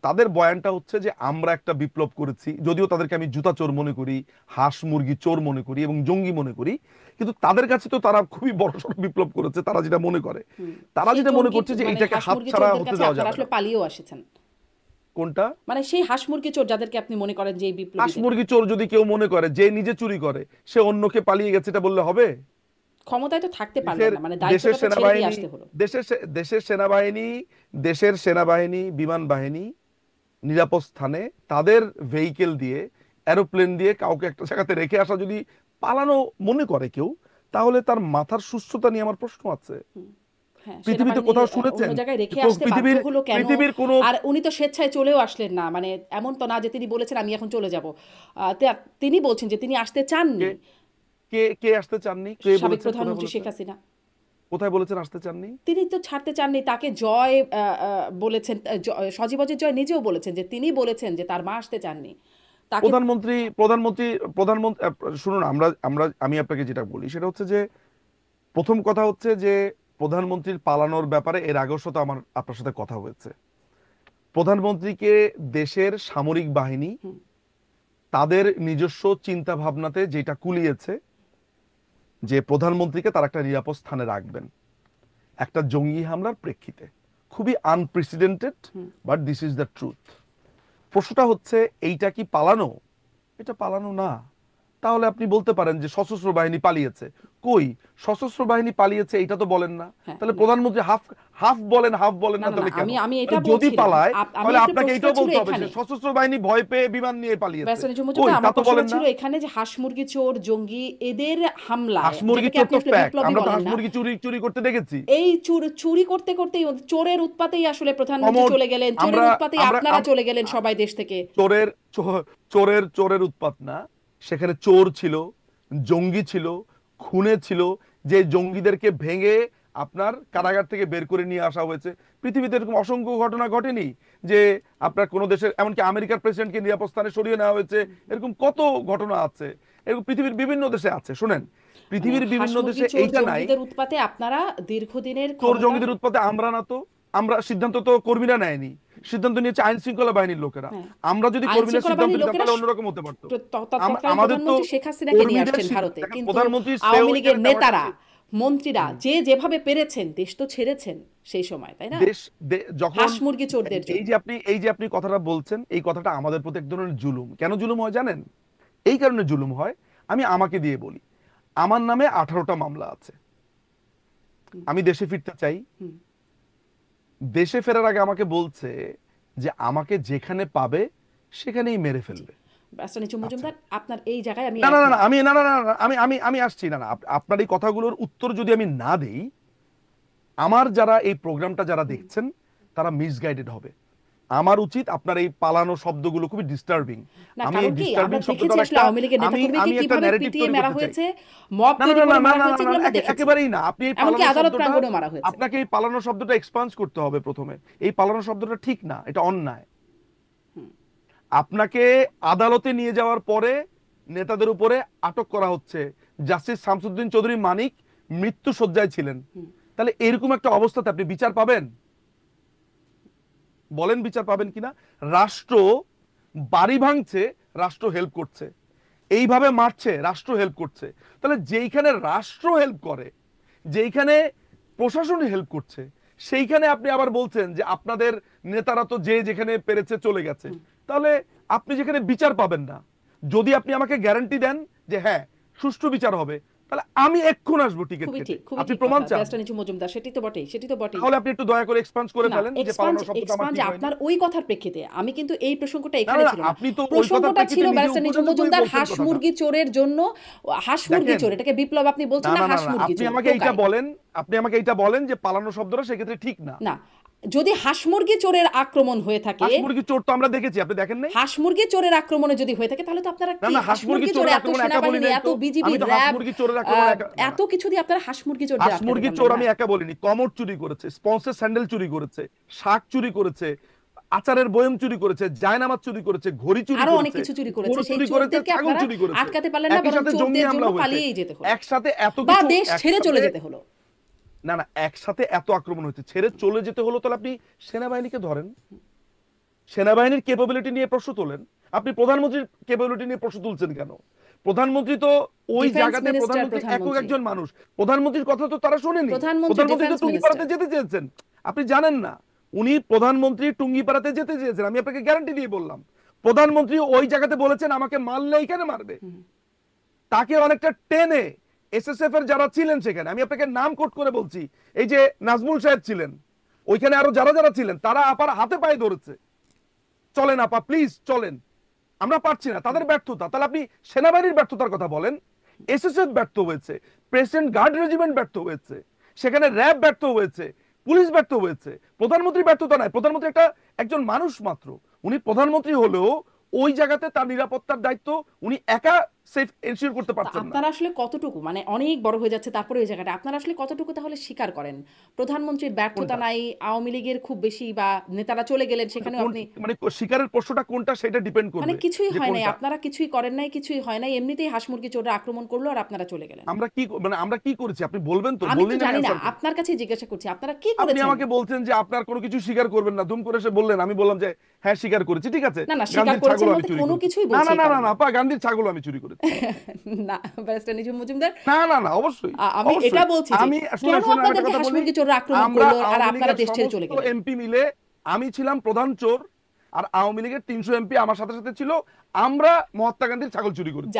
তাদের বয়ানটা হচ্ছে যে আমরা একটা বিপ্লব করেছি, যদিও তাদেরকে আমি জুতা চোর মনে করি, হাঁস মুরগি চোর মনে করি এবং জঙ্গি মনে করি, কিন্তু তাদের কাছে তো তারা খুবই বড়সড় বিপ্লব করেছে। তারা যেটা মনে করে, হুম। তারা সেই যেটা মনে জঙ্গি করছে যে মানে এইটাকে হাঁস মুরগি হাতছাড়া চোরদের হতে কাছে দেওয়া আপনারা যাবে আসলে না। পালিয়েও এসেছেন। কোনটা? মানে সেই হাঁস মুরগি চোর যাদেরকে আপনি মনে করেন যে এই হাঁস বিপ্লবীদের মুরগি চোর যদি কেউ মনে করে, যে নিজে চুরি করে সে অন্যকে পালিয়ে গেছে, এটা বললে হবে? ক্ষমতায় তো থাকতে পারলেন দেশের না, মানে দেশের দায়িত্বটা তো ছেড়ে দিয়ে সেনাবাহিনী, আসতে হলো। দেশের সেনাবাহিনী, দেশের সেনাবাহিনী, বিমান বাহিনী নিরাপদ স্থানে তাদের ভেহিকেল দিয়ে, এরোপ্লেন দিয়ে কাউকে একটা জায়গাতে রেখে আসা যদি পালানো মনে করে কেউ, তাহলে তার মাথার সুস্থতা নিয়ে আমার প্রশ্ন আছে। হুম। হ্যাঁ, পৃথিবীতে সেনাবাহিনী কোথাও অন্য শুনেছেন জায়গায় যে রেখে আসতে বাধ্য পৃথিবীর হলো কেন? পৃথিবীর কোনো আর উনি তো স্বেচ্ছায় চলেও আসলেন না, মানে এমন তো না যে তিনি বলেছেন আমি এখন চলে যাব। তিনি বলছেন যে তিনি আসতে কে চাননি। কে কে আসতে চাননি? কে সাবেক বলেছেন? কোথায় প্রধানমন্ত্রী শেখ বলেছেন? হাসিনা কোথায় বলেছেন আসতে চাননি? তিনি তো ছাড়তে চাননি, তাকে জয় বলেছেন, সজীব অজিত জয় নিজেও বলেছেন যে তিনি বলেছেন যে তার মা আসতে চাননি তাকে। প্রধানমন্ত্রী প্রধানমন্ত্রী প্রধানমন্ত্রী শুনুন, আমি আপনাকে যেটা বলি সেটা হচ্ছে যে, প্রথম কথা হচ্ছে যে প্রধানমন্ত্রীর পালানোর ব্যাপারে এর আগেও সাথে আমার আপনার সাথে কথা হয়েছে। প্রধানমন্ত্রীকে দেশের সামরিক বাহিনী হুম। তাদের নিজস্ব চিন্তা ভাবনাতে যেটা কুলিয়েছে, যে প্রধানমন্ত্রীকে তার একটা নিরাপদ স্থানে রাখবেন একটা জঙ্গি হামলার প্রেক্ষিতে, খুবই unprecedented, hmm. But this is the truth. প্রশ্নটা হচ্ছে এইটা কি পালানো? এটা পালানো না। তাহলে আপনি বলতে পারেন যে সশস্ত্র বাহিনী পালিয়েছে। কই সশস্ত্র বাহিনী পালিয়েছে এটা তো বলেন না। হ্যাঁ, তাহলে না, প্রধানমন্ত্রী হাফ হাফ বলেন, হাফ বলেন না, না, না, না, তাহলে কেন? আমি আমি এটা তাহলে যদি বলছিলাম। পালায় আমি তাহলে আসলে আপনাকে প্রশ্নটা এটাও ছিল বলতে হবে যে এখানে। সশস্ত্র বাহিনী ভয় পেয়ে বিমান নিয়ে পালিয়েছে। ব্যস্ত কই মজুমদার, তা আমার তো প্রশ্নটা বলেন না। ছিল এখানে যে হাঁস মুরগি চোর জঙ্গি এদের হামলায় হাঁস মুরগি যেটাকে চোর আপনি তো আসলে ফ্যাক্ট, বিপ্লবী আমরা তো বলেন হাঁস না, মুরগি চুরি চুরি করতে দেখেছি। এই চুরি করতে করতেই চোরের উৎপাতেই আসলে প্রধানমন্ত্রী কমোড। চলে গেলেন, চোরের আমরা উৎপাতেই আমরা আপনারা আম- চলে গেলেন আ- সবাই দেশ থেকে। চোরের চোরের উৎপাত না, সেখানে চোর ছিল, জঙ্গি ছিল, খুনে ছিল, যে জঙ্গিদেরকে ভেঙে আপনার কারাগার থেকে বের করে নিয়ে আসা হয়েছে। পৃথিবীতে এরকম অসংখ্য ঘটনা ঘটেনি যে আপনার কোন দেশের, এমনকি আমেরিকার প্রেসিডেন্টকে নিরাপদ স্থানে সরিয়ে নেওয়া হয়েছে, এরকম কত ঘটনা আছে। এরকম পৃথিবীর বিভিন্ন দেশে আছে। শোনেন, মানে পৃথিবীর হাঁস বিভিন্ন মুরগি দেশে চোর এইটা নাই। জঙ্গিদের উৎপাতে আপনারা দীর্ঘদিনের চোর ক্ষমতার। জঙ্গিদের উৎপাতে আমরা না তো, আমরা সিদ্ধান্ত তো কর্মীরা নেয়নি, সিদ্ধান্ত নিয়েছে আইন শৃঙ্খলা বাহিনীর লোকেরা। হ্যাঁ, আমরা যদি আইন কর্মীরা শৃঙ্খলা সিদ্ধান্ত বাহিনীর নিতাম লোকেরা তাহলে অন্যরকম হতে পারতো। তৎকালীন আমাদের তো প্রধানমন্ত্রী শেখ হাসিনাকে নিয়ে কর্মীদের আসছেন ভারতে, দেখেন, কিন্তু প্রধানমন্ত্রী সে আওয়ামী লীগের ওইখানে যাওয়াটা নেতারা, কি। মন্ত্রীরা হুম। যে যেভাবে পেরেছেন দেশ তো ছেড়েছেন সেই সময়, তাই না? দেশ যখন হাঁস মুরগি চোরদের জন্য। এই যে আপনি কথাটা বলছেন, এই কথাটা আমাদের প্রতি এক ধরনের জুলুম। কেন জুলুম হয় জানেন? এই কারণে জুলুম হয়, আমি আমাকে দিয়ে বলি। আমার নামে 18টা মামলা আছে। হুম। আমি দেশে ফিরতে চাই। হুম। দেশে ফেরার আগে আমাকে বলছে যে আমাকে যেখানে পাবে সেখানেই মেরে জি, ফেলবে। ব্যাসানিচু আচ্ছা, মজুমদার, আপনার এই জায়গায় আমি না না না না, একমত। আমি না না না না, আমি আমি আমি আসছি না না, আপনার এই কথাগুলোর উত্তর যদি আমি না দেই, আমার যারা এই প্রোগ্রামটা যারা হুম। দেখছেন তারা মিসগাইডেড হবে। আমার উচিত, আপনার এই পালানো শব্দগুলো খুবই ডিস্টার্বিং। না, আমি কারণ এই কি আমরা ডিস্টার্বিং দেখেছি শব্দটার আসলে একটা, আওয়ামী লীগের আমি নেতাকর্মীকে আমি একটা কিভাবে ন্যারেটিভ পিটিয়ে তৈরি মারা করতে চাই। হয়েছে, মব না না তৈরি না না করে না মারা না হয়েছে, না না, এগুলো আমরা দেখেছি। একেবারেই না। আপনি এই এমনকি পালানো আদালত শব্দটা, প্রাঙ্গণেও মারা হয়েছে। আপনাকে এই পালানো শব্দটা এক্সপান্স করতে হবে প্রথমে। এই পালানো শব্দটা ঠিক না, এটা অন্যায়। হুম। আপনাকে আদালতে নিয়ে যাওয়ার পরে নেতাদের উপরে আটক করা হচ্ছে। জাস্টিস শামসুদ্দিন চৌধুরী মানিক মৃত্যু শয্যায় ছিলেন। হুম। তাহলে এরকম একটা অবস্থাতে আপনি বিচার পাবেন? বলেন বিচার পাবেন কিনা? রাষ্ট্র বাড়ি ভাঙছে, রাষ্ট্র হেল্প করছে। এইভাবে মারছে, রাষ্ট্র হেল্প করছে। তাহলে যেইখানে রাষ্ট্র হেল্প করে, যেইখানে প্রশাসন হেল্প করছে, সেইখানে আপনি আবার বলছেন যে আপনাদের নেতারা তো যে যেখানে পেরেছে চলে গেছে। হুম। তাহলে আপনি যেখানে বিচার পাবেন না, যদি আপনি আমাকে গ্যারান্টি দেন যে হ্যাঁ সুষ্ঠু বিচার হবে, তাহলে আমি এক্ষুন আসবো টিকিট খুবই কেটে। ঠিক, খুবই আপনি ঠিক প্রমাণ কথা চান? ব্যারিস্টার মজুমদার, সেটি তো বটেই, সেটি তো বটেই। তাহলে আপনি একটু দয়া করে এক্সপান্স করে না, ফেলেন যে এক্সপাঞ্জ পালানো শব্দটা আমার এক্সপাঞ্জ ঠিক হয়নি। আপনার ওই কথার প্রেক্ষিতে, আমি কিন্তু এই প্রসঙ্গটা না এখানে না না, ছিল না। আপনি তো ওই কথার প্রসঙ্গটা ছিল প্রেক্ষিতে নিজে ব্যারিস্টার নিজু উপন্যাসক হয়ে মজুমদার বলছেন হাঁস কথাটা। মুরগি চোরের জন্য। হাঁস মুরগি দেখেন, চোর, এটাকে বিপ্লব আপনি বলছেন না না, না না হাঁস না, মুরগি আপনি চোর আমাকে এইটা টোকায়। বলেন, আপনি আমাকে এইটা বলেন যে পালানো শব্দটা সেক্ষেত্রে ঠিক না। না, যদি হাঁস মুরগি চোরের আক্রমণ হয়ে থাকে, হাঁস মুরগি চোর তো আমরা দেখেছি, আপনি দেখেন নাই? হাঁস মুরগি চোরের আক্রমণে যদি হয়ে থাকে, তাহলে তো আপনারা না কি না, হাঁস হাঁস মুরগি মুরগি চোর, চোরের এত আক্রমণ একা বলি সেনাবাহিনী, নাই এত তো। বিজিবি, আমি তো হাঁস র্যাব, মুরগি চোরের আক্রমণ একা, না না, এত কিছু দিয়ে আপনারা হাঁস মুরগি চোরদের হাঁস আটকাতে মুরগি পারলেন চোর না। আমি একা বলিনি। কমর চুরি করেছে, স্পন্সের স্যান্ডেল চুরি করেছে, শাক চুরি করেছে, আচারের বয়ম চুরি করেছে, জায়নামাজ চুরি করেছে, ঘড়ি চুরি আরো অনেক করেছে, কিছু চুরি করেছে, গরু সেই চুরি করেছে, চোরদেরকে ছাগল আপনারা চুরি করেছে। আটকাতে পারলেন না, একই বরং সাথে জঙ্গি চোরদের জন্য হামলা হয়েছে। পালিয়েই যেতে হলো, একসাথে এত বা কিছু, দেশ ছেড়ে চলে একসাথে, যেতে হলো। না না, একসাথে এত আক্রমণ হয়েছে, ছেড়ে চলে যেতে হলো, তাহলে আপনি সেনাবাহিনীকে ধরেন। সেনাবাহিনীর ক্যাপাবিলিটি নিয়ে প্রশ্ন তোলেন, আপনি প্রধানমন্ত্রীর ক্যাপাবিলিটি নিয়ে প্রশ্ন তুলছেন কেন? প্রধানমন্ত্রী তো ওই ডিফেন্স জায়গাতে মিনিস্টার প্রধানমন্ত্রী একক প্রধানমন্ত্রী একজন মানুষ, প্রধানমন্ত্রীর কথা তো তারা শোনেনি। প্রধানমন্ত্রী প্রধানমন্ত্রী তো ডিফেন্স টুঙ্গিপাড়াতে মিনিস্টার। যেতে চেয়েছেন, আপনি জানেন না? উনি প্রধানমন্ত্রী টুঙ্গিপাড়াতে যেতে চেয়েছেন, আমি আপনাকে গ্যারান্টি দিয়ে বললাম। প্রধানমন্ত্রী ওই জায়গাতে বলেছেন আমাকে মারলে এখানে মারবে। তাকে অনেকটা টেনে এসএসএফ এর যারা ছিলেন সেখানে, আমি আপনাকে নাম কোট করে বলছি, এই যে নাজমুল সাহেব ছিলেন, ওইখানে আরো যারা যারা ছিলেন, তারা আপার হাতে পায়ে ধরেছে, চলেন আপা প্লিজ চলেন, আমরা পারছি না। তাদের ব্যর্থতা। তাহলে আপনি সেনাবাহিনীর ব্যর্থতার কথা বলেন, এসএসএফ ব্যর্থ হয়েছে, প্রেসিডেন্ট গার্ড রেজিমেন্ট ব্যর্থ হয়েছে, সেখানে র্যাব ব্যর্থ হয়েছে, পুলিশ ব্যর্থ হয়েছে, প্রধানমন্ত্রী ব্যর্থতা নাই। প্রধানমন্ত্রী একজন মানুষ মাত্র, উনি প্রধানমন্ত্রী হলেও ওই জায়গাতে তার নিরাপত্তার দায়িত্ব উনি একা সেফ এনশিওর করতে তা পারছেন না। আপনারা আসলে কতটুকু, মানে অনেক বড় হয়ে যাচ্ছে তারপরে ওই জায়গাটা আপনারা আসলে কতটুকু তাহলে স্বীকার করেন প্রধানমন্ত্রীর ব্যর্থতা কোনটা? নাই, আওয়ামী লীগের খুব বেশি বা নেতারা চলে গেলেন সেখানেও আপনি মানে শিকারের প্রশ্নটা কোনটা সেটা ডিপেন্ড মানে করবে কিছুই যে হয় নাই, কোনটা। আপনারা কিছুই করেন নাই, কিছুই হয় নাই, এমনিতেই হাঁস মুরগি চোররা আক্রমণ করলো আর আপনারা চলে গেলেন। আমরা কি মানে আমরা কি করেছি আপনি বলবেন তো? আমি তো বললেই না জানি না, অ্যানসার করব। আপনার কাছে জিজ্ঞাসা করছি আপনারা কি আপনি করেছেন। আমাকে বলছেন যে আপনার কোনো কিছু স্বীকার করবেন না, দুম করে এসে বললেন, আমি বললাম যে হ্যাঁ স্বীকার করেছি, ঠিক আছে। না না, স্বীকার গান্ধীর করেছেন ছাগল আমি বলতে চুরি কোনো করেছি। কিছুই না না বলছেই না না পারেন না না। আপা, গান্ধীর ছাগল আমি চুরি করেছি। না, ব্যারিস্টার নিজুম মজুমদার, না না না অবশ্যই আমি অবশ্যই। এটা বলছি যে আমি কেন শুনে আরেকটা আপনাদেরকে কথা হাঁস বলি, মুরগি চোররা আক্রমণ আমরা করলো আর আওয়ামী আপনারা লীগের দেশ ছেড়ে চলে সমস্ত গেলেন। এমপি মিলে, আমি ছিলাম প্রধান চোর, আর আওয়ামী লীগের 300 এমপি আমার সাথে সাথে ছিল, আমরা মহাত্মা গান্ধীর ছাগল চুরি করেছি। যারা